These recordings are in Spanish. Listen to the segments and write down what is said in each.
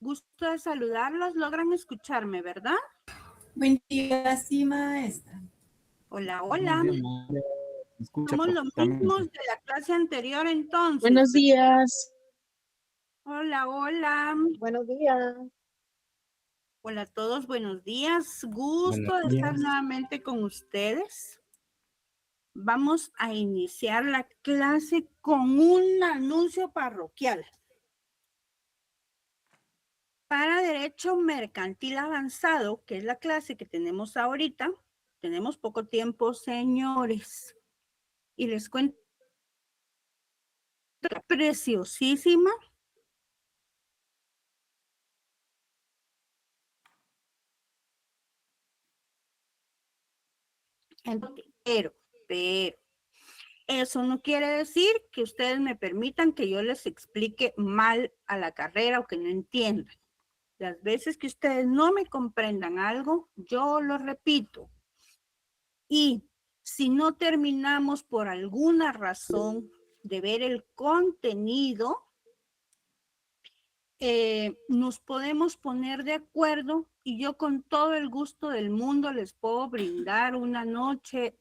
Gusto de saludarlos. Logran escucharme, ¿verdad? Buen día, sí, maestra. Hola, Buenos hola. días, maestra. Me escucha Somos los mismos perfectamente. de la clase anterior entonces. Buenos días. Hola, hola. Buenos días. Hola a todos, buenos días. Gusto Buenos de estar días. nuevamente con ustedes. Vamos a iniciar la clase con un anuncio parroquial. Para Derecho Mercantil Avanzado, que es la clase que tenemos ahorita, tenemos poco tiempo, señores. Y les cuento preciosísima. Pero, eso no quiere decir que ustedes me permitan que yo les explique mal a la carrera o que no entiendan. Las veces que ustedes no me comprendan algo, yo lo repito. Y si no terminamos por alguna razón de ver el contenido, nos podemos poner de acuerdo y yo con todo el gusto del mundo les puedo brindar una noche,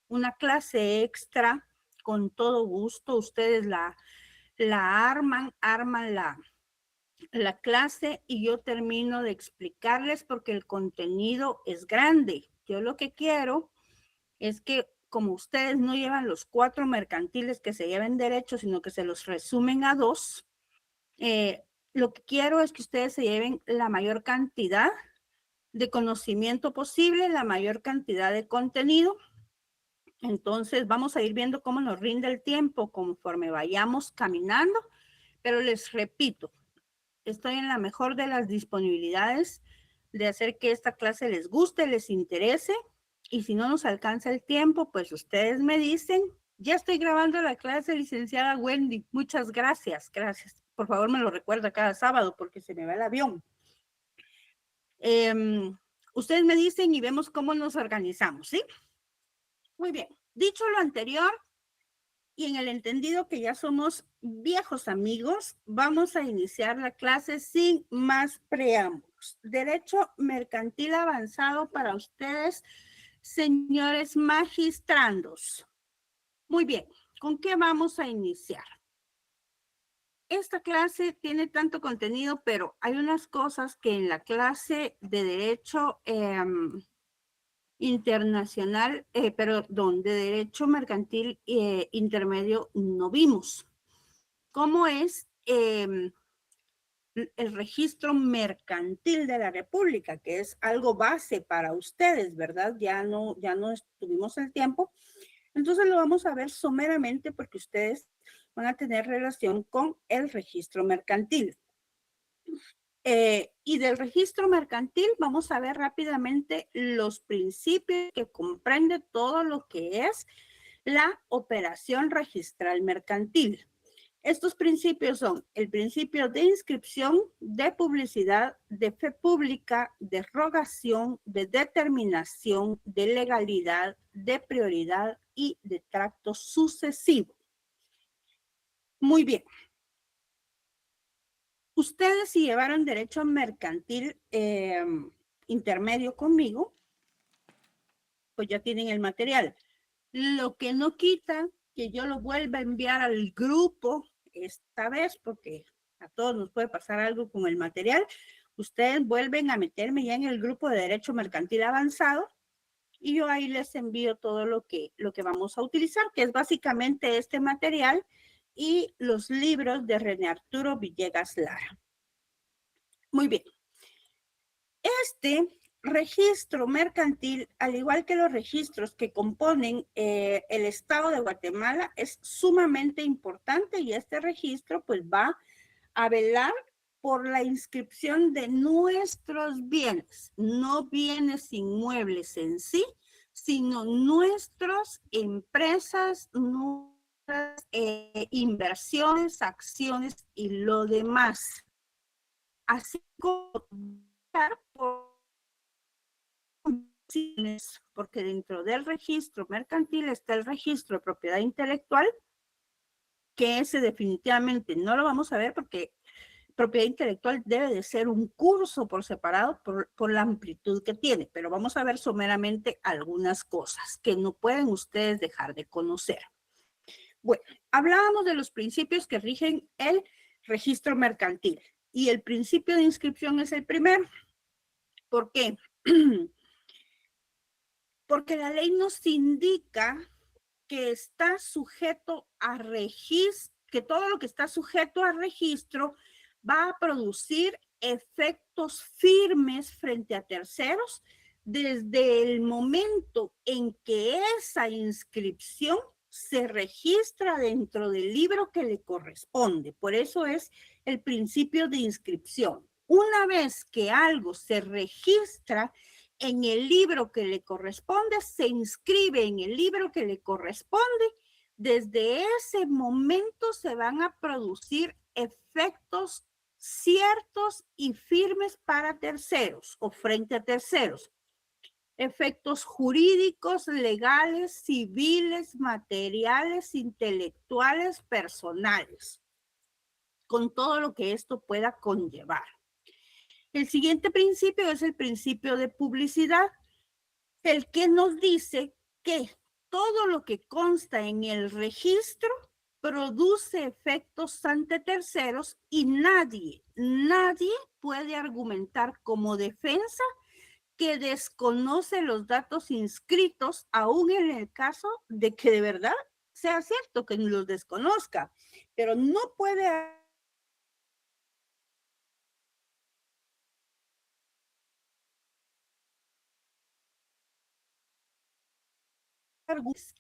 una clase extra con todo gusto. Ustedes la arman la clase y yo termino de explicarles porque el contenido es grande. Yo lo que quiero es que como ustedes no llevan los 4 mercantiles que se lleven derecho, sino que se los resumen a 2, lo que quiero es que ustedes se lleven la mayor cantidad de conocimiento posible, la mayor cantidad de contenido. Entonces vamos a ir viendo cómo nos rinde el tiempo conforme vayamos caminando, pero les repito, estoy en la mejor de las disponibilidades de hacer que esta clase les guste, les interese, y si no nos alcanza el tiempo, pues ustedes me dicen. Ya estoy grabando la clase, licenciada Wendy. Muchas gracias, gracias. Por favor, me lo recuerda cada sábado porque se me va el avión. Ustedes me dicen y vemos cómo nos organizamos, ¿sí? Muy bien. Dicho lo anterior, y en el entendido que ya somos viejos amigos, vamos a iniciar la clase sin más preámbulos. Derecho mercantil avanzado para ustedes, señores magistrandos. Muy bien, ¿con qué vamos a iniciar? Esta clase tiene tanto contenido, pero hay unas cosas que en la clase de Derecho internacional, perdón, de Derecho Mercantil Intermedio no vimos. ¿Cómo es el registro mercantil de la República? Que es algo base para ustedes, ¿verdad? Ya no estuvimos el tiempo. Entonces lo vamos a ver someramente porque ustedes van a tener relación con el registro mercantil. Y del registro mercantil vamos a ver rápidamente los principios que comprende todo lo que es la operación registral mercantil. Estos principios son el principio de inscripción, de publicidad, de fe pública, de rogación, de determinación, de legalidad, de prioridad y de tracto sucesivo. Muy bien. Ustedes si llevaron derecho mercantil intermedio conmigo, pues ya tienen el material. Lo que no quita que yo lo vuelva a enviar al grupo esta vez, porque a todos nos puede pasar algo con el material. Ustedes vuelven a meterme ya en el grupo de Derecho Mercantil Avanzado y yo ahí les envío todo lo que vamos a utilizar, que es básicamente este material y los libros de René Arturo Villegas Lara. Muy bien. Este registro mercantil, al igual que los registros que componen el Estado de Guatemala, es sumamente importante y este registro pues va a velar por la inscripción de nuestros bienes, no bienes inmuebles en sí, sino nuestras empresas, nuestras inversiones, acciones y lo demás. Así como porque dentro del registro mercantil está el registro de propiedad intelectual, que ese definitivamente no lo vamos a ver porque propiedad intelectual debe de ser un curso por separado por la amplitud que tiene, pero vamos a ver someramente algunas cosas que no pueden ustedes dejar de conocer. Bueno, hablábamos de los principios que rigen el registro mercantil y el principio de inscripción es el primero. ¿Por qué? Porque la ley nos indica que está sujeto a registro, que todo lo que está sujeto a registro va a producir efectos firmes frente a terceros desde el momento en que esa inscripción se registra dentro del libro que le corresponde. Por eso es el principio de inscripción. Una vez que algo se registra en el libro que le corresponde, se inscribe en el libro que le corresponde, desde ese momento se van a producir efectos ciertos y firmes para terceros o frente a terceros. Efectos jurídicos, legales, civiles, materiales, intelectuales, personales, con todo lo que esto pueda conllevar. El siguiente principio es el principio de publicidad, el que nos dice que todo lo que consta en el registro produce efectos ante terceros y nadie puede argumentar como defensa que desconoce los datos inscritos, aún en el caso de que de verdad sea cierto que los desconozca, pero no puede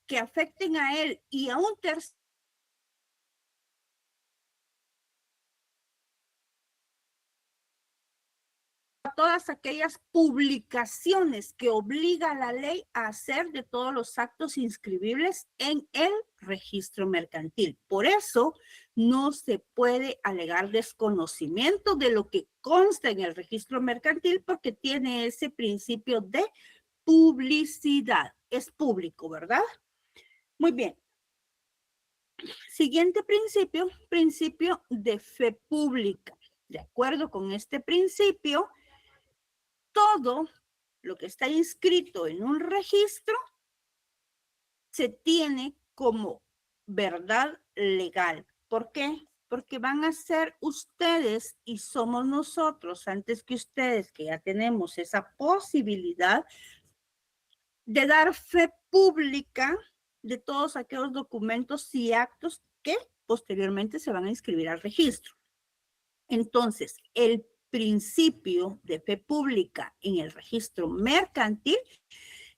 que afecten a él y a un tercero todas aquellas publicaciones que obliga la ley a hacer de todos los actos inscribibles en el registro mercantil. Por eso no se puede alegar desconocimiento de lo que consta en el registro mercantil porque tiene ese principio de publicidad. Es público, ¿verdad? Muy bien. Siguiente principio, principio de fe pública. De acuerdo con este principio, todo lo que está inscrito en un registro se tiene como verdad legal. ¿Por qué? Porque van a ser ustedes y somos nosotros, antes que ustedes, que ya tenemos esa posibilidad de dar fe pública de todos aquellos documentos y actos que posteriormente se van a inscribir al registro. Entonces, el principio de fe pública en el registro mercantil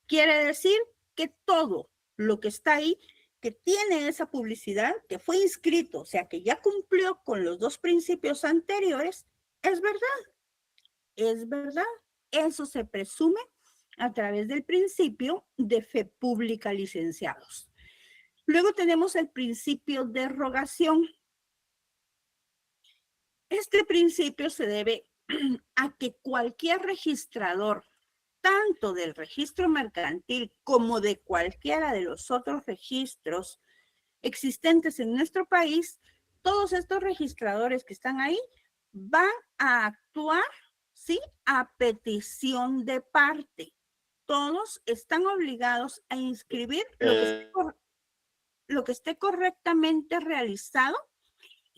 quiere decir que todo lo que está ahí, que tiene esa publicidad, que fue inscrito, o sea, que ya cumplió con los dos principios anteriores, es verdad. Es verdad. Eso se presume a través del principio de fe pública, licenciados. Luego tenemos el principio de rogación. Este principio se debe a que cualquier registrador, tanto del registro mercantil como de cualquiera de los otros registros existentes en nuestro país, todos estos registradores que están ahí van a actuar, ¿sí?, a petición de parte. Todos están obligados a inscribir lo que esté correctamente realizado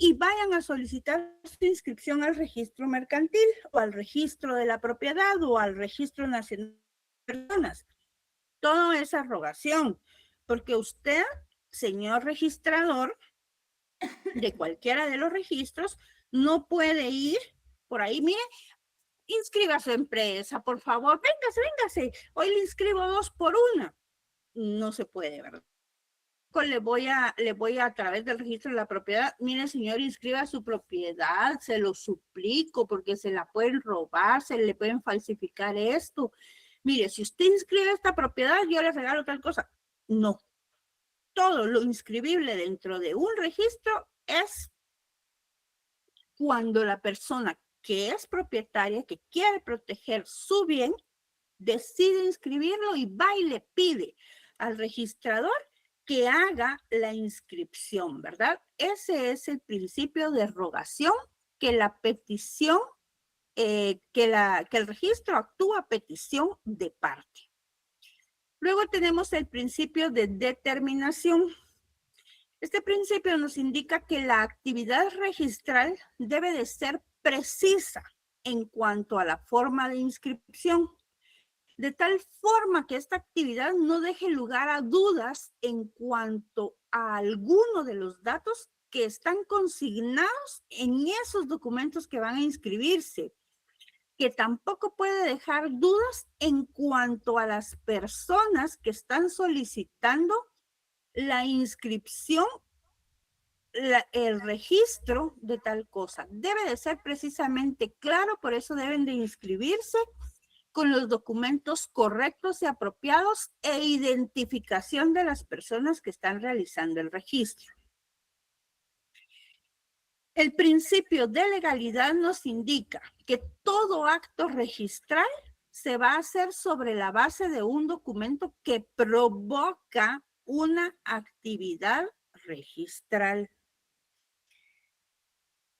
y vayan a solicitar su inscripción al registro mercantil o al registro de la propiedad o al registro nacional de personas. Todo es rogación, porque usted, señor registrador de cualquiera de los registros, no puede ir por ahí, mire, inscriba a su empresa, por favor, véngase, hoy le inscribo 2 por 1. No se puede, ¿verdad? Le voy a través del registro de la propiedad, mire señor, inscriba su propiedad, se lo suplico porque se la pueden robar, se le pueden falsificar esto. Mire, si usted inscribe esta propiedad, yo le regalo tal cosa. No. Todo lo inscribible dentro de un registro es cuando la persona que es propietaria, que quiere proteger su bien, decide inscribirlo y va y le pide al registrador que haga la inscripción, ¿verdad? Ese es el principio de rogación que la petición, que el registro actúa a petición de parte. Luego tenemos el principio de determinación. Este principio nos indica que la actividad registral debe de ser precisa en cuanto a la forma de inscripción, de tal forma que esta actividad no deje lugar a dudas en cuanto a alguno de los datos que están consignados en esos documentos que van a inscribirse, que tampoco puede dejar dudas en cuanto a las personas que están solicitando la inscripción, el registro de tal cosa. Debe de ser precisamente claro, por eso deben de inscribirse con los documentos correctos y apropiados e identificación de las personas que están realizando el registro. El principio de legalidad nos indica que todo acto registral se va a hacer sobre la base de un documento que provoca una actividad registral.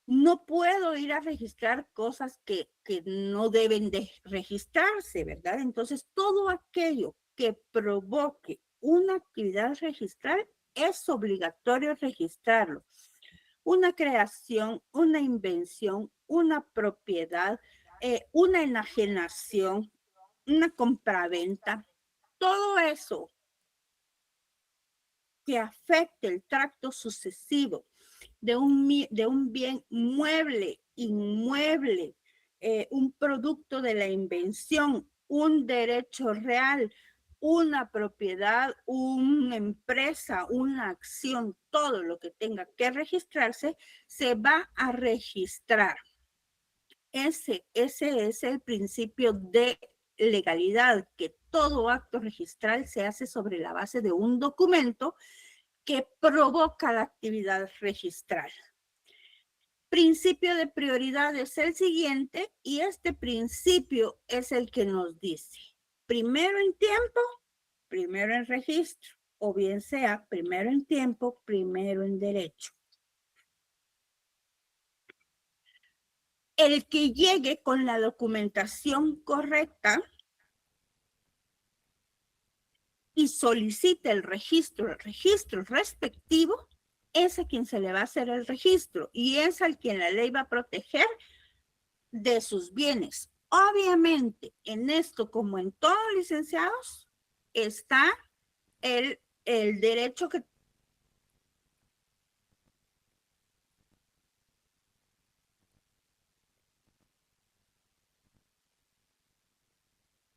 No puedo ir a registrar cosas que no deben de registrarse, ¿verdad? Entonces, todo aquello que provoque una actividad registral es obligatorio registrarlo. Una creación, una invención, una propiedad, una enajenación, una compraventa, todo eso que afecte el tracto sucesivo de un bien mueble, inmueble, un producto de la invención, un derecho real, una propiedad, una empresa, una acción, todo lo que tenga que registrarse, se va a registrar. Ese es el principio de legalidad, que todo acto registral se hace sobre la base de un documento que provoca la actividad registral. Principio de prioridad es el siguiente, y este principio es el que nos dice: primero en tiempo, primero en registro, o bien sea primero en tiempo, primero en derecho. El que llegue con la documentación correcta y solicite el registro respectivo, es a quien se le va a hacer el registro y es al quien la ley va a proteger de sus bienes. Obviamente, en esto, como en todos los licenciados, está el derecho que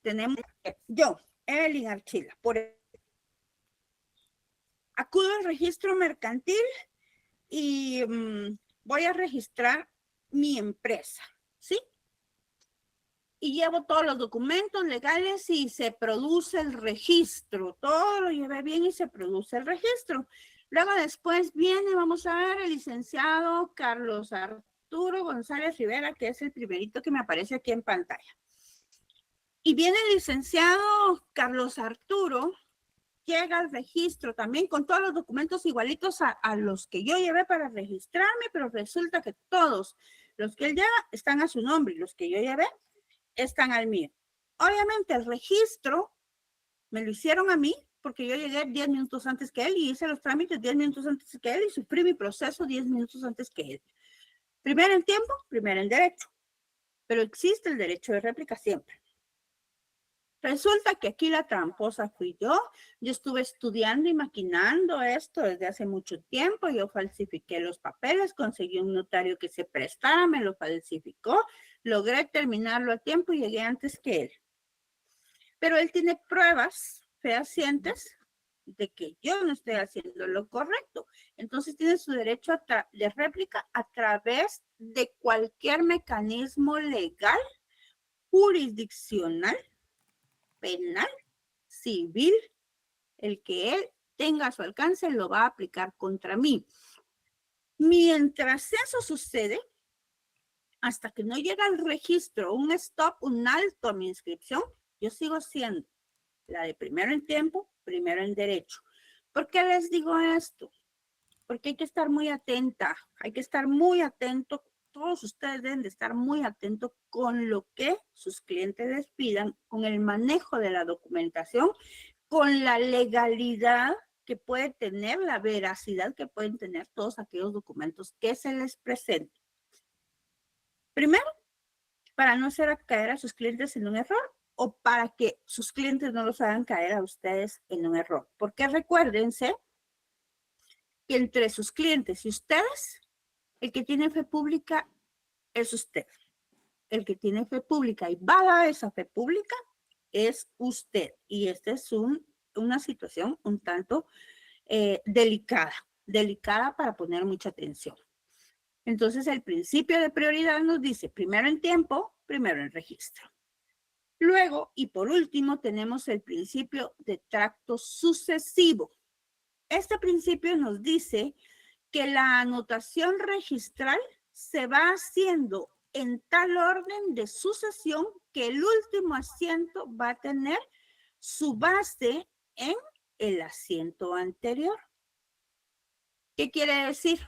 tenemos. Yo, Evelyn Archila, acudo al registro mercantil y voy a registrar mi empresa, ¿sí? Y llevo todos los documentos legales y se produce el registro. Todo lo llevé bien y se produce el registro. Luego después viene, vamos a ver, el licenciado Carlos Arturo González Rivera, que es el primerito que me aparece aquí en pantalla. Y viene el licenciado Carlos Arturo, llega al registro también con todos los documentos igualitos a los que yo llevé para registrarme, pero resulta que todos los que él lleva están a su nombre y los que yo llevé están al mío. Obviamente el registro me lo hicieron a mí porque yo llegué 10 minutos antes que él y hice los trámites 10 minutos antes que él y sufrí mi proceso 10 minutos antes que él. Primero en tiempo, primero en derecho. Pero existe el derecho de réplica siempre. Resulta que aquí la tramposa fui yo. Yo estuve estudiando y maquinando esto desde hace mucho tiempo. Yo falsifiqué los papeles, conseguí un notario que se prestara, me lo falsificó, logré terminarlo a tiempo y llegué antes que él. Pero él tiene pruebas fehacientes de que yo no estoy haciendo lo correcto. Entonces tiene su derecho de réplica a través de cualquier mecanismo legal, jurisdiccional, penal, civil, el que él tenga a su alcance lo va a aplicar contra mí. Mientras eso sucede, hasta que no llega al registro, un stop, un alto a mi inscripción, yo sigo siendo la de primero en tiempo, primero en derecho. ¿Por qué les digo esto? Porque hay que estar muy atenta, hay que estar muy atento todos ustedes deben de estar muy atentos con lo que sus clientes les pidan, con el manejo de la documentación, con la legalidad que puede tener, la veracidad que pueden tener todos aquellos documentos que se les presenten. Primero, para no hacer caer a sus clientes en un error o para que sus clientes no los hagan caer a ustedes en un error. Porque recuérdense que entre sus clientes y ustedes, el que tiene fe pública es usted. El que tiene fe pública y va a dar esa fe pública es usted. Y esta es una situación un tanto delicada para poner mucha atención. Entonces, el principio de prioridad nos dice primero en tiempo, primero en registro. Luego, y por último, tenemos el principio de tracto sucesivo. Este principio nos dice que la anotación registral se va haciendo en tal orden de sucesión que el último asiento va a tener su base en el asiento anterior. ¿Qué quiere decir?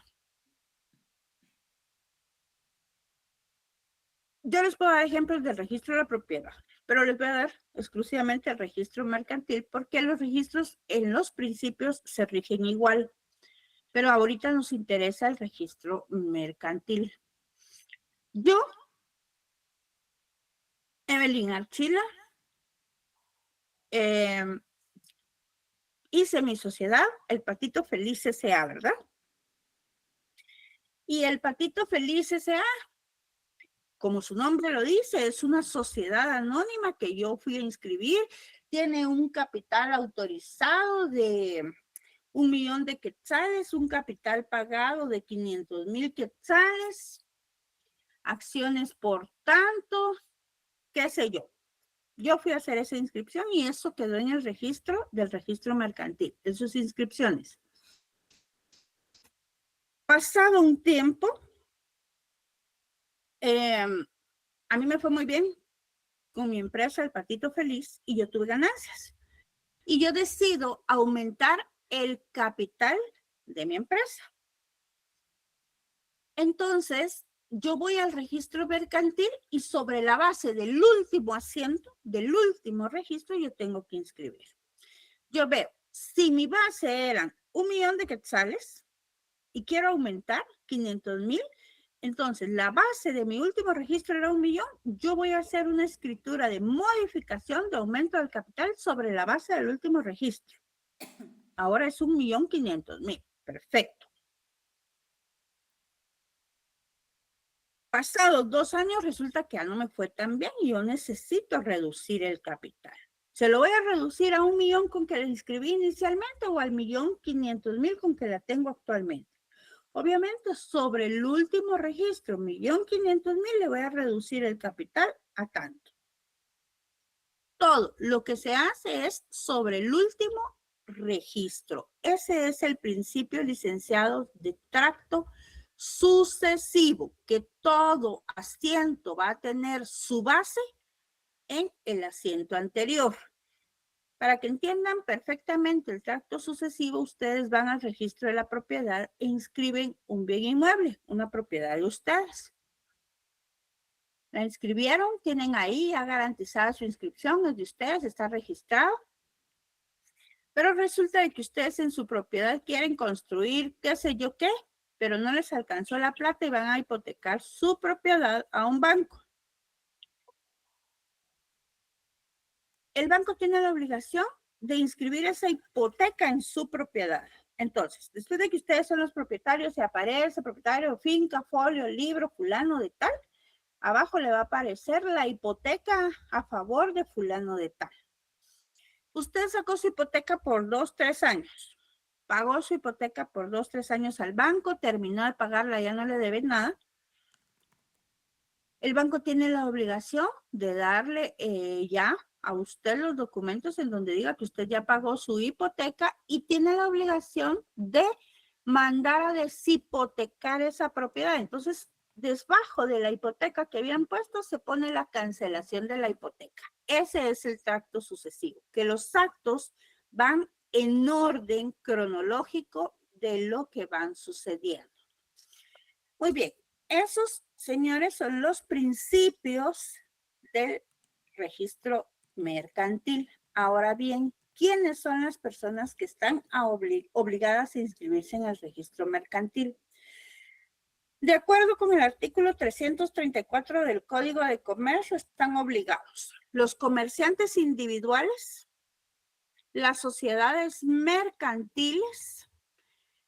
Yo les puedo dar ejemplos del registro de la propiedad, pero les voy a dar exclusivamente el registro mercantil porque los registros en los principios se rigen igual, pero ahorita nos interesa el registro mercantil. Yo, Evelyn Archila, hice mi sociedad, el Patito Feliz S.A., ¿verdad? Y el Patito Feliz S.A., como su nombre lo dice, es una sociedad anónima que yo fui a inscribir, tiene un capital autorizado de 1,000,000 de quetzales, un capital pagado de 500,000 quetzales, acciones por tanto, qué sé yo. Yo fui a hacer esa inscripción y eso quedó en el registro del registro mercantil, en sus inscripciones. Pasado un tiempo, a mí me fue muy bien con mi empresa, el Patito Feliz, y yo tuve ganancias. Y yo decido aumentar el capital de mi empresa. Entonces, yo voy al registro mercantil y sobre la base del último asiento, del último registro, yo tengo que inscribir. Yo veo, si mi base eran 1,000,000 de quetzales y quiero aumentar 500,000, entonces la base de mi último registro era 1,000,000, yo voy a hacer una escritura de modificación de aumento del capital sobre la base del último registro. Ahora es 1,500,000. Perfecto. Pasados 2 años resulta que ya no me fue tan bien y yo necesito reducir el capital. ¿Se lo voy a reducir a 1,000,000 con que la inscribí inicialmente o al 1,500,000 con que la tengo actualmente? Obviamente, sobre el último registro, 1,500,000, le voy a reducir el capital a tanto. Todo lo que se hace es sobre el último registro. Ese es el principio, licenciados, de tracto sucesivo, que todo asiento va a tener su base en el asiento anterior. Para que entiendan perfectamente el tracto sucesivo, ustedes van al registro de la propiedad e inscriben un bien inmueble, una propiedad de ustedes. La inscribieron, tienen ahí ya garantizada su inscripción, es de ustedes, está registrado. Pero resulta de que ustedes en su propiedad quieren construir qué sé yo qué, pero no les alcanzó la plata y van a hipotecar su propiedad a un banco. El banco tiene la obligación de inscribir esa hipoteca en su propiedad. Entonces, después de que ustedes son los propietarios, se aparece propietario, finca, folio, libro, fulano de tal, abajo le va a aparecer la hipoteca a favor de fulano de tal. Usted sacó su hipoteca por 2, 3 años. Pagó su hipoteca por 2, 3 años al banco, terminó de pagarla, ya no le debe nada. El banco tiene la obligación de darle ya a usted los documentos en donde diga que usted ya pagó su hipoteca y tiene la obligación de mandar a deshipotecar esa propiedad. Entonces, debajo de la hipoteca que habían puesto se pone la cancelación de la hipoteca. Ese es el tracto sucesivo, que los actos van en orden cronológico de lo que van sucediendo. Muy bien, Esos, señores, son los principios del registro mercantil. Ahora bien, ¿quiénes son las personas que están obligadas a inscribirse en el registro mercantil? De acuerdo con el artículo 334 del Código de Comercio, están obligados los comerciantes individuales, las sociedades mercantiles,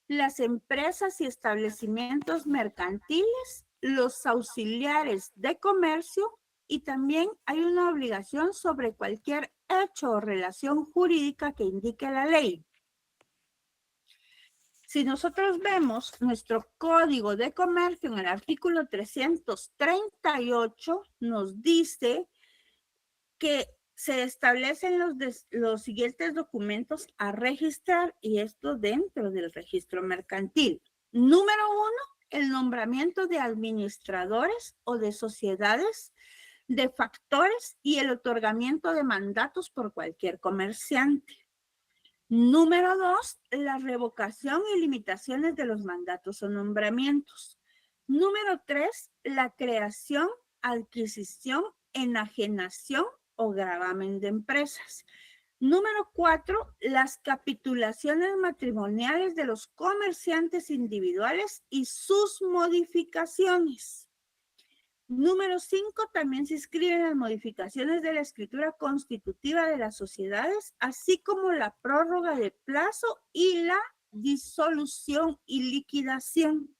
las empresas y establecimientos mercantiles, los auxiliares de comercio, y también hay una obligación sobre cualquier hecho o relación jurídica que indique la ley. Si nosotros vemos nuestro Código de Comercio en el artículo 338, nos dice que se establecen los siguientes documentos a registrar, y esto dentro del registro mercantil. Número 1, el nombramiento de administradores o de sociedades, de factores y el otorgamiento de mandatos por cualquier comerciante. Número 2, la revocación y limitaciones de los mandatos o nombramientos. Número 3, la creación, adquisición, enajenación o gravamen de empresas. Número 4, las capitulaciones matrimoniales de los comerciantes individuales y sus modificaciones. Número 5, también se inscriben las modificaciones de la escritura constitutiva de las sociedades, así como la prórroga de plazo y la disolución y liquidación.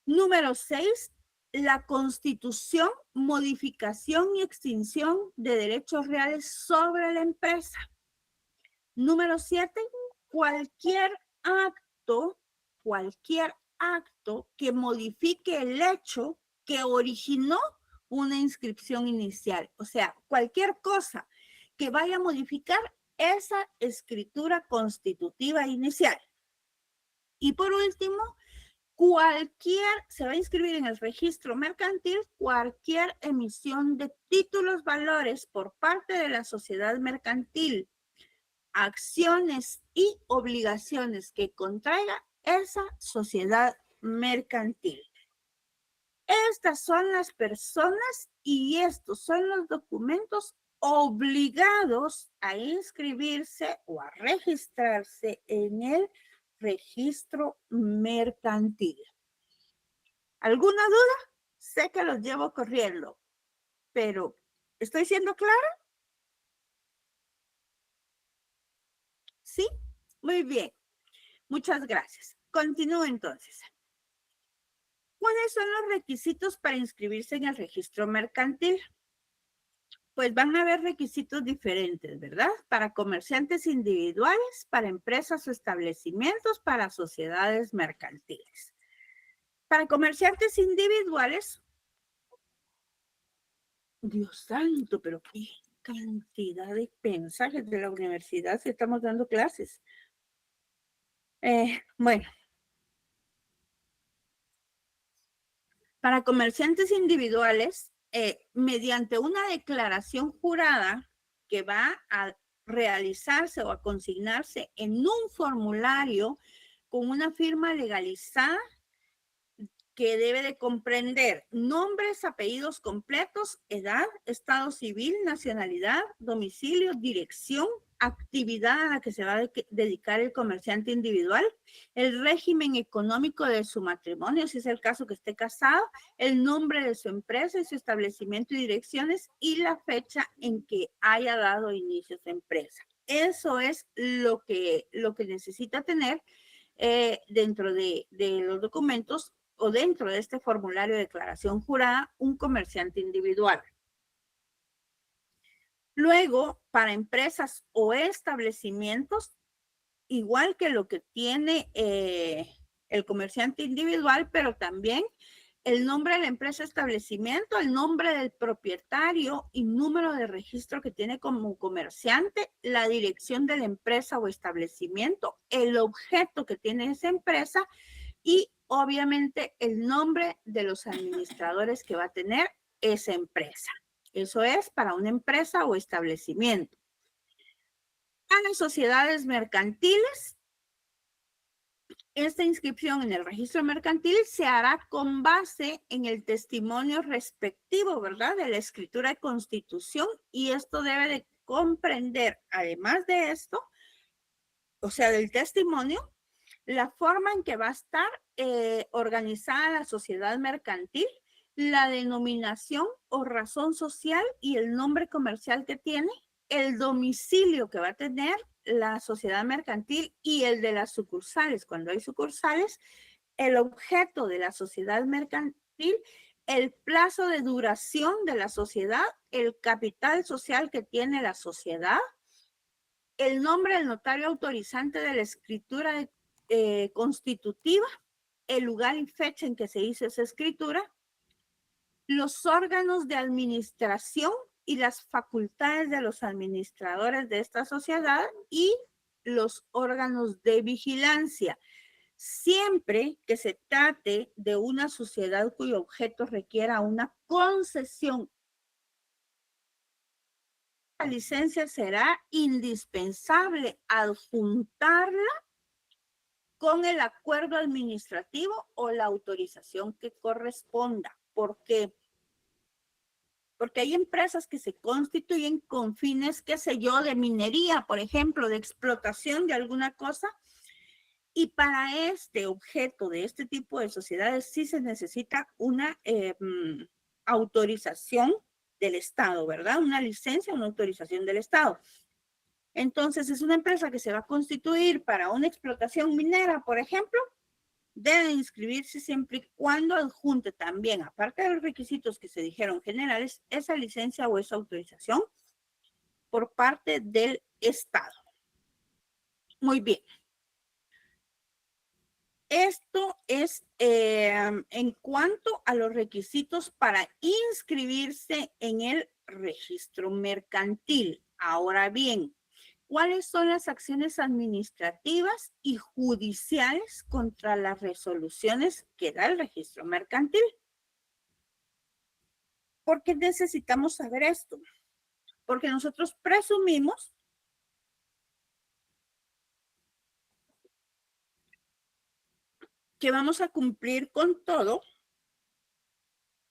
Número 6, la constitución, modificación y extinción de derechos reales sobre la empresa. Número 7, cualquier acto que modifique el hecho que originó una inscripción inicial. O sea, cualquier cosa que vaya a modificar esa escritura constitutiva inicial. Y por último, se va a inscribir en el registro mercantil cualquier emisión de títulos valores por parte de la sociedad mercantil, acciones y obligaciones que contraiga esa sociedad mercantil. Estas son las personas y estos son los documentos obligados a inscribirse o a registrarse en el registro mercantil. ¿Alguna duda? Sé que los llevo corriendo, pero ¿estoy siendo clara? ¿Sí? Muy bien. Muchas gracias. Continúo entonces. ¿Cuáles son los requisitos para inscribirse en el registro mercantil? Pues van a haber requisitos diferentes, ¿verdad? Para comerciantes individuales, para empresas o establecimientos, para sociedades mercantiles. Para comerciantes individuales, Dios santo, pero qué cantidad de mensajes de la universidad si estamos dando clases. Bueno. Para comerciantes individuales, mediante una declaración jurada que va a realizarse o a consignarse en un formulario con una firma legalizada que debe de comprender nombres, apellidos completos, edad, estado civil, nacionalidad, domicilio, dirección, actividad a la que se va a dedicar el comerciante individual, el régimen económico de su matrimonio, si es el caso que esté casado, el nombre de su empresa y su establecimiento y direcciones y la fecha en que haya dado inicio a su empresa. Eso es lo que necesita tener dentro de los documentos o dentro de este formulario de declaración jurada un comerciante individual. Luego, para empresas o establecimientos, igual que lo que tiene el comerciante individual, pero también el nombre de la empresa establecimiento, el nombre del propietario y número de registro que tiene como comerciante, la dirección de la empresa o establecimiento, el objeto que tiene esa empresa y obviamente el nombre de los administradores que va a tener esa empresa. Eso es para una empresa o establecimiento. A las sociedades mercantiles, esta inscripción en el registro mercantil se hará con base en el testimonio respectivo, ¿verdad? De la escritura de constitución, y esto debe de comprender, además de esto, o sea, del testimonio, la forma en que va a estar organizada la sociedad mercantil, la denominación o razón social y el nombre comercial que tiene, el domicilio que va a tener la sociedad mercantil y el de las sucursales, cuando hay sucursales, el objeto de la sociedad mercantil, el plazo de duración de la sociedad, el capital social que tiene la sociedad, el nombre del notario autorizante de la escritura constitutiva, el lugar y fecha en que se hizo esa escritura, los órganos de administración y las facultades de los administradores de esta sociedad y los órganos de vigilancia. Siempre que se trate de una sociedad cuyo objeto requiera una concesión, la licencia será indispensable adjuntarla con el acuerdo administrativo o la autorización que corresponda. ¿Por qué? Porque hay empresas que se constituyen con fines, qué sé yo, de minería, por ejemplo, de explotación de alguna cosa, y para este objeto de este tipo de sociedades sí se necesita una autorización del Estado, ¿verdad? Una licencia, una autorización del Estado. Entonces, es una empresa que se va a constituir para una explotación minera, por ejemplo, debe inscribirse siempre y cuando adjunte también, aparte de los requisitos que se dijeron generales, esa licencia o esa autorización por parte del Estado. Muy bien. Esto es en cuanto a los requisitos para inscribirse en el registro mercantil. Ahora bien, ¿cuáles son las acciones administrativas y judiciales contra las resoluciones que da el registro mercantil? ¿Por qué necesitamos saber esto? Porque nosotros presumimos que vamos a cumplir con todo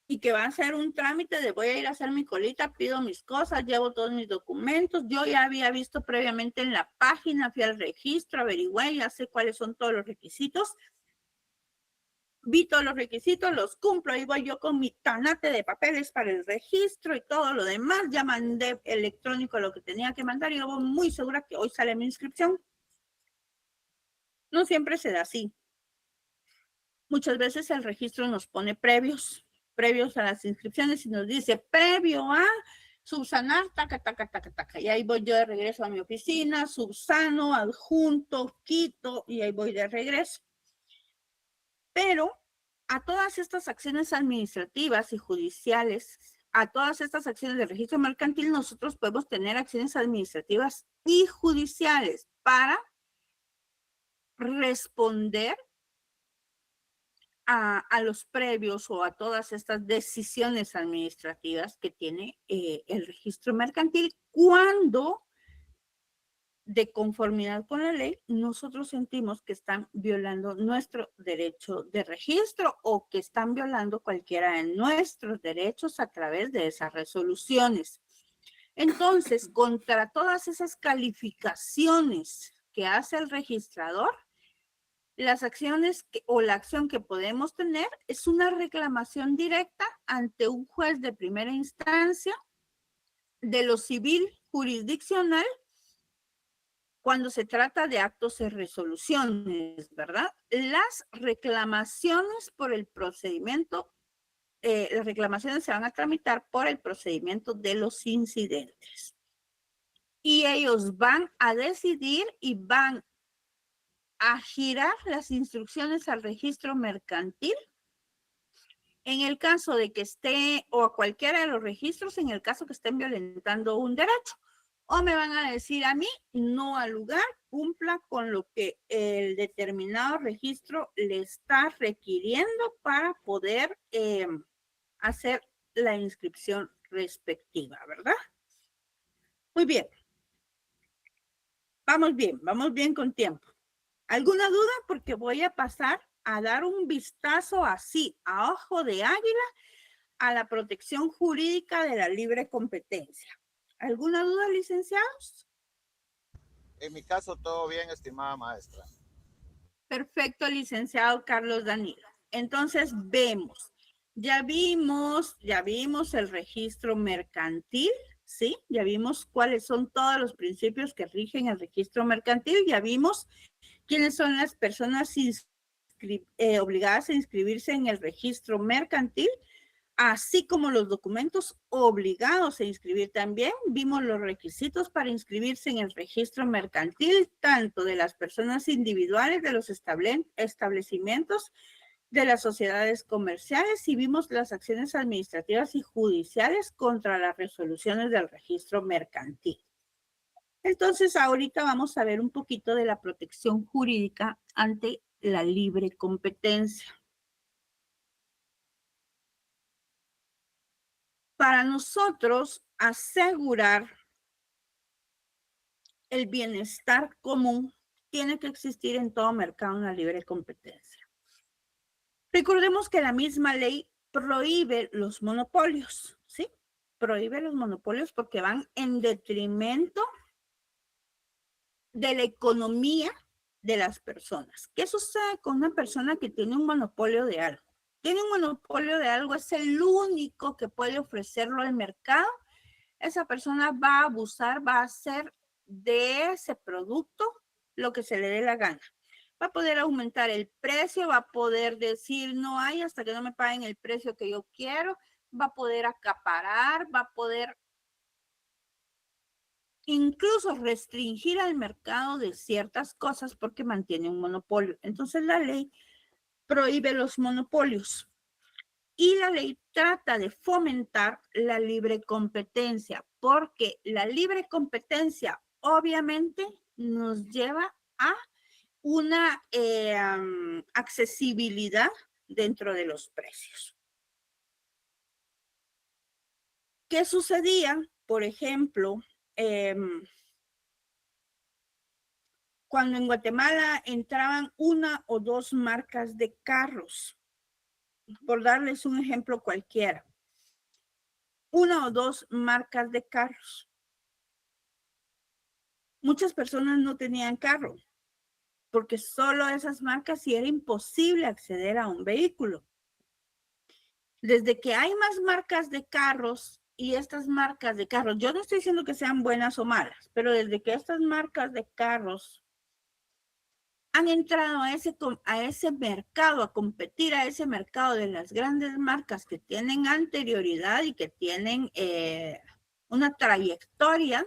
y que va a ser un trámite de voy a ir a hacer mi colita, pido mis cosas, llevo todos mis documentos. Yo ya había visto previamente en la página, fui al registro, averigüé, ya sé cuáles son todos los requisitos. Vi todos los requisitos, los cumplo, ahí voy yo con mi tanate de papeles para el registro y todo lo demás. Ya mandé electrónico lo que tenía que mandar y yo voy muy segura que hoy sale mi inscripción. No siempre se da así. Muchas veces el registro nos pone previos a las inscripciones y nos dice previo a subsanar, taca, taca, taca, taca. Y ahí voy yo de regreso a mi oficina, subsano, adjunto, quito y ahí voy de regreso. Pero a todas estas acciones administrativas y judiciales, a todas estas acciones de registro mercantil, nosotros podemos tener acciones administrativas y judiciales para responder a los previos o a todas estas decisiones administrativas que tiene el registro mercantil cuando, de conformidad con la ley, nosotros sentimos que están violando nuestro derecho de registro o que están violando cualquiera de nuestros derechos a través de esas resoluciones. Entonces, contra todas esas calificaciones que hace el registrador, las acciones o la acción que podemos tener es una reclamación directa ante un juez de primera instancia de lo civil jurisdiccional cuando se trata de actos y resoluciones, ¿verdad? Las reclamaciones por el procedimiento, las reclamaciones se van a tramitar por el procedimiento de los incidentes. Y ellos van a decidir y van a girar las instrucciones al registro mercantil en el caso de que esté, o a cualquiera de los registros, en el caso que estén violentando un derecho. O me van a decir a mí, no al lugar, cumpla con lo que el determinado registro le está requiriendo para poder hacer la inscripción respectiva, ¿verdad? Muy bien. Vamos bien con tiempo. ¿Alguna duda? Porque voy a pasar a dar un vistazo así, a ojo de águila, a la protección jurídica de la libre competencia. ¿Alguna duda, licenciados? En mi caso, todo bien, estimada maestra. Perfecto, licenciado Carlos Danilo. Entonces, ya vimos el registro mercantil, ¿sí? Ya vimos cuáles son todos los principios que rigen el registro mercantil, ya vimos quiénes son las personas obligadas a inscribirse en el registro mercantil, así como los documentos obligados a inscribir también. Vimos los requisitos para inscribirse en el registro mercantil, tanto de las personas individuales, de los establecimientos, de las sociedades comerciales, y vimos las acciones administrativas y judiciales contra las resoluciones del registro mercantil. Entonces, ahorita vamos a ver un poquito de la protección jurídica ante la libre competencia. Para nosotros asegurar el bienestar común, tiene que existir en todo mercado una libre competencia. Recordemos que la misma ley prohíbe los monopolios, ¿sí? Prohíbe los monopolios porque van en detrimento de la economía de las personas. ¿Qué sucede con una persona que tiene un monopolio de algo? Tiene un monopolio de algo, es el único que puede ofrecerlo al mercado. Esa persona va a abusar, va a hacer de ese producto lo que se le dé la gana. Va a poder aumentar el precio, va a poder decir no hay hasta que no me paguen el precio que yo quiero, va a poder acaparar, va a poder incluso restringir al mercado de ciertas cosas porque mantiene un monopolio. Entonces la ley prohíbe los monopolios y la ley trata de fomentar la libre competencia, porque la libre competencia obviamente nos lleva a una accesibilidad dentro de los precios. ¿Qué sucedía? Por ejemplo, cuando en Guatemala entraban una o dos marcas de carros, por darles un ejemplo cualquiera, una o dos marcas de carros. Muchas personas no tenían carro, porque solo esas marcas sí era imposible acceder a un vehículo. Desde que hay más marcas de carros y estas marcas de carros, yo no estoy diciendo que sean buenas o malas, pero desde que estas marcas de carros han entrado a ese mercado, a competir a ese mercado de las grandes marcas que tienen anterioridad y que tienen una trayectoria,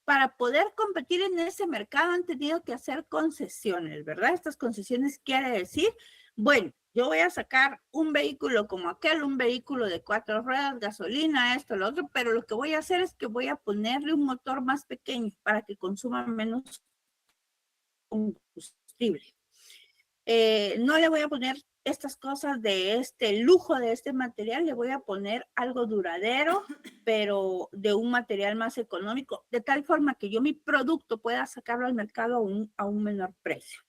para poder competir en ese mercado han tenido que hacer concesiones, ¿verdad? Estas concesiones quiere decir, bueno, yo voy a sacar un vehículo como aquel, un vehículo de 4 ruedas, gasolina, esto, lo otro, pero lo que voy a hacer es que voy a ponerle un motor más pequeño para que consuma menos combustible. No le voy a poner estas cosas de este lujo de este material, le voy a poner algo duradero, pero de un material más económico, de tal forma que yo mi producto pueda sacarlo al mercado a un menor precio.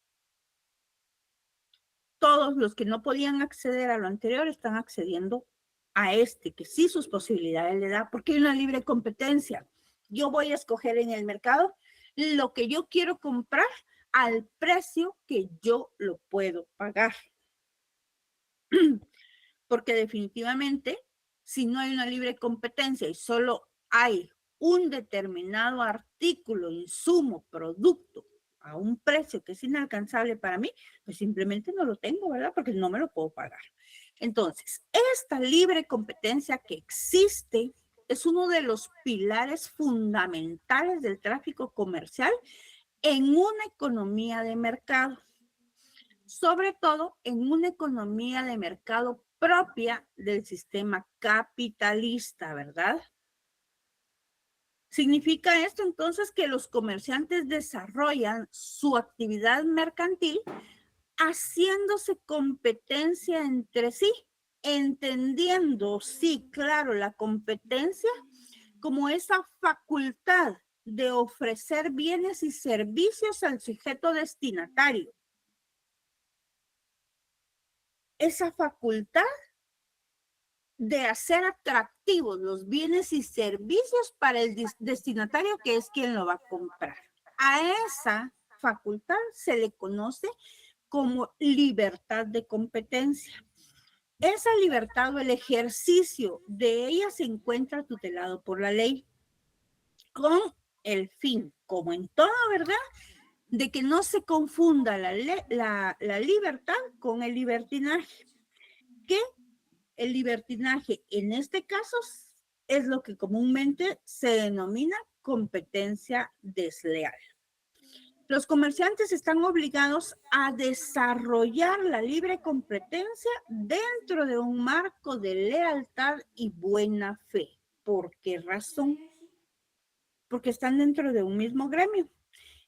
Todos los que no podían acceder a lo anterior están accediendo a este, que sí sus posibilidades le da, porque hay una libre competencia. Yo voy a escoger en el mercado lo que yo quiero comprar al precio que yo lo puedo pagar. Porque definitivamente, si no hay una libre competencia y solo hay un determinado artículo, insumo, producto a un precio que es inalcanzable para mí, pues simplemente no lo tengo, ¿verdad? Porque no me lo puedo pagar. Entonces, esta libre competencia que existe es uno de los pilares fundamentales del tráfico comercial en una economía de mercado, sobre todo en una economía de mercado propia del sistema capitalista, ¿verdad? ¿Significa esto entonces que los comerciantes desarrollan su actividad mercantil haciéndose competencia entre sí, entendiendo, sí, claro, la competencia como esa facultad de ofrecer bienes y servicios al sujeto destinatario. Esa facultad de hacer atractivos los bienes y servicios para el destinatario, que es quien lo va a comprar. A esa facultad se le conoce como libertad de competencia. Esa libertad o el ejercicio de ella se encuentra tutelado por la ley con el fin, como en todo, ¿verdad?, de que no se confunda la libertad con el libertinaje, que el libertinaje en este caso es lo que comúnmente se denomina competencia desleal. Los comerciantes están obligados a desarrollar la libre competencia dentro de un marco de lealtad y buena fe. ¿Por qué razón? Porque están dentro de un mismo gremio.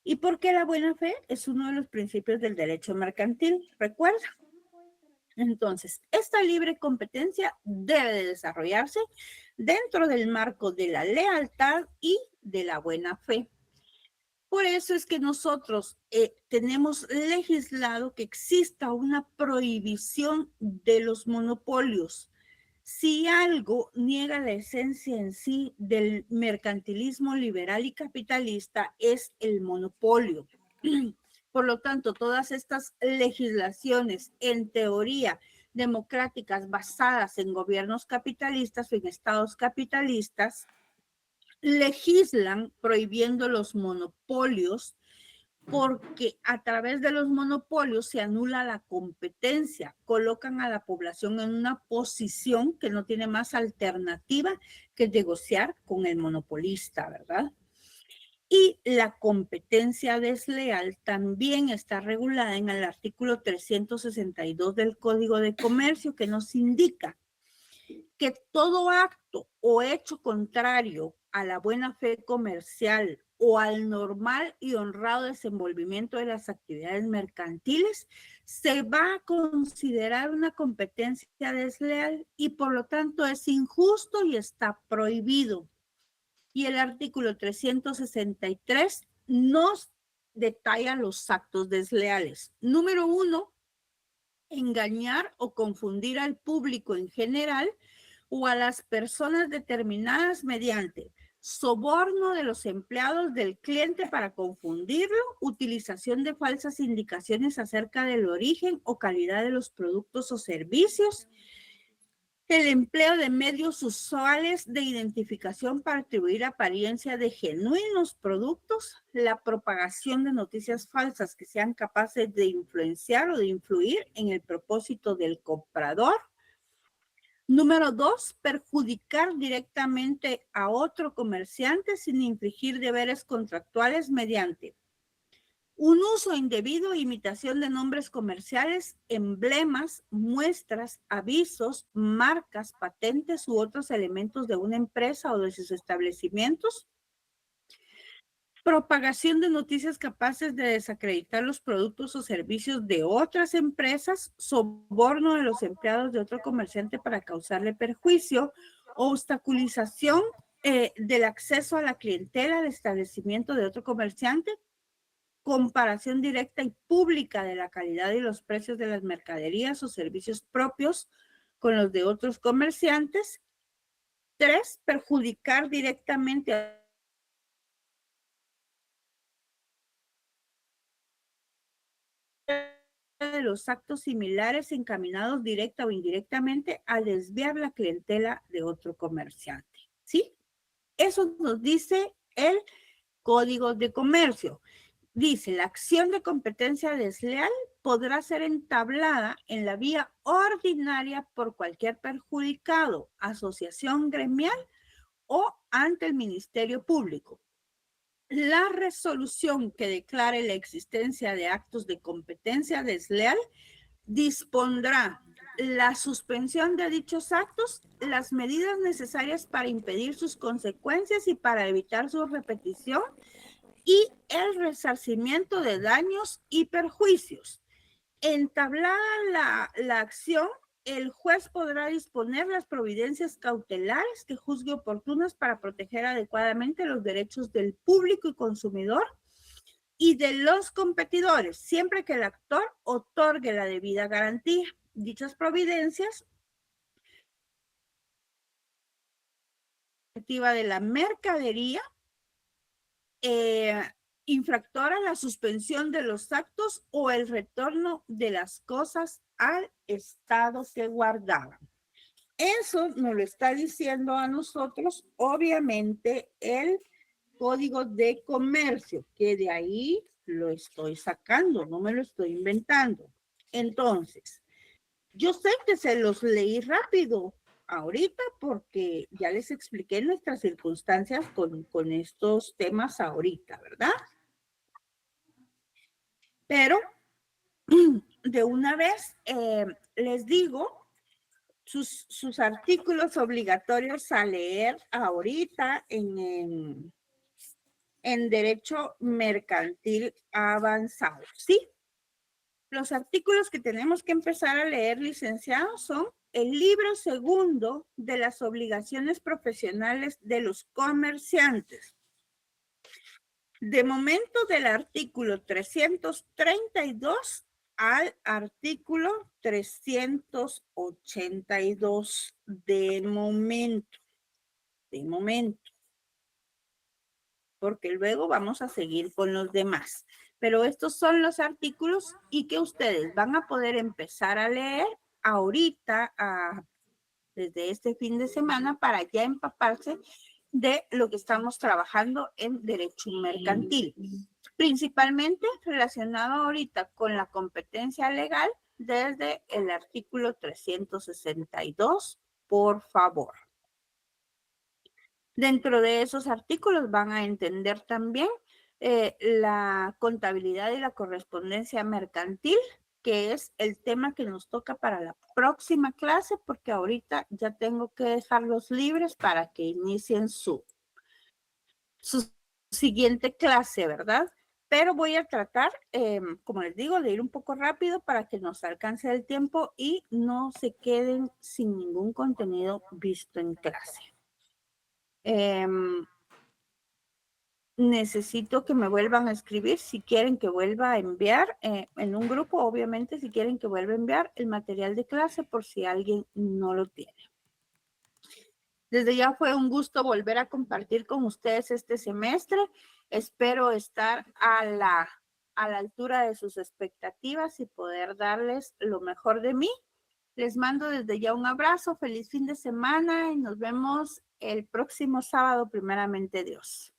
Y porque la buena fe es uno de los principios del derecho mercantil, ¿recuerda? Entonces, esta libre competencia debe de desarrollarse dentro del marco de la lealtad y de la buena fe. Por eso es que nosotros tenemos legislado que exista una prohibición de los monopolios. Si algo niega la esencia en sí del mercantilismo liberal y capitalista, es el monopolio. Por lo tanto, todas estas legislaciones, en teoría, democráticas basadas en gobiernos capitalistas o en estados capitalistas, legislan prohibiendo los monopolios, porque a través de los monopolios se anula la competencia, colocan a la población en una posición que no tiene más alternativa que negociar con el monopolista, ¿verdad? Y la competencia desleal también está regulada en el artículo 362 del Código de Comercio, que nos indica que todo acto o hecho contrario a la buena fe comercial o al normal y honrado desenvolvimiento de las actividades mercantiles se va a considerar una competencia desleal y por lo tanto es injusto y está prohibido. Y el artículo 363 nos detalla los actos desleales. Número 1, engañar o confundir al público en general o a las personas determinadas mediante soborno de los empleados del cliente para confundirlo, utilización de falsas indicaciones acerca del origen o calidad de los productos o servicios, el empleo de medios usuales de identificación para atribuir apariencia de genuinos productos, la propagación de noticias falsas que sean capaces de influenciar o de influir en el propósito del comprador. Número 2, perjudicar directamente a otro comerciante sin infringir deberes contractuales mediante un uso indebido e imitación de nombres comerciales, emblemas, muestras, avisos, marcas, patentes u otros elementos de una empresa o de sus establecimientos. Propagación de noticias capaces de desacreditar los productos o servicios de otras empresas, soborno de los empleados de otro comerciante para causarle perjuicio, obstaculización del acceso a la clientela del establecimiento de otro comerciante, comparación directa y pública de la calidad y los precios de las mercaderías o servicios propios con los de otros comerciantes. 3, perjudicar directamente a de los actos similares encaminados directa o indirectamente a desviar la clientela de otro comerciante. ¿Sí? Eso nos dice el Código de Comercio. Dice, la acción de competencia desleal podrá ser entablada en la vía ordinaria por cualquier perjudicado, asociación gremial o ante el Ministerio Público. La resolución que declare la existencia de actos de competencia desleal dispondrá la suspensión de dichos actos, las medidas necesarias para impedir sus consecuencias y para evitar su repetición y el resarcimiento de daños y perjuicios. Entablada la acción, el juez podrá disponer las providencias cautelares que juzgue oportunas para proteger adecuadamente los derechos del público y consumidor y de los competidores, siempre que el actor otorgue la debida garantía. Dichas providencias de la mercadería infractora, la suspensión de los actos o el retorno de las cosas al estado que guardaban. Eso nos lo está diciendo a nosotros, obviamente, el Código de Comercio, que de ahí lo estoy sacando, no me lo estoy inventando. Entonces, yo sé que se los leí rápido ahorita porque ya les expliqué nuestras circunstancias con estos temas ahorita, ¿verdad? Pero de una vez les digo sus artículos obligatorios a leer ahorita en Derecho Mercantil Avanzado, ¿sí? Los artículos que tenemos que empezar a leer, licenciados, son el libro segundo de las obligaciones profesionales de los comerciantes. De momento, del artículo 332 al artículo 382, de momento, porque luego vamos a seguir con los demás. Pero estos son los artículos y que ustedes van a poder empezar a leer ahorita, desde este fin de semana, para ya empaparse de lo que estamos trabajando en derecho mercantil, principalmente relacionado ahorita con la competencia legal desde el artículo 362, por favor. Dentro de esos artículos van a entender también la contabilidad y la correspondencia mercantil, que es el tema que nos toca para la próxima clase, porque ahorita ya tengo que dejarlos libres para que inicien su siguiente clase, ¿verdad? Pero voy a tratar, como les digo, de ir un poco rápido para que nos alcance el tiempo y no se queden sin ningún contenido visto en clase. Necesito que me vuelvan a escribir si quieren que vuelva a enviar en un grupo, obviamente, si quieren que vuelva a enviar el material de clase por si alguien no lo tiene. Desde ya fue un gusto volver a compartir con ustedes este semestre. Espero estar a la altura de sus expectativas y poder darles lo mejor de mí. Les mando desde ya un abrazo, feliz fin de semana y nos vemos el próximo sábado, primeramente Dios.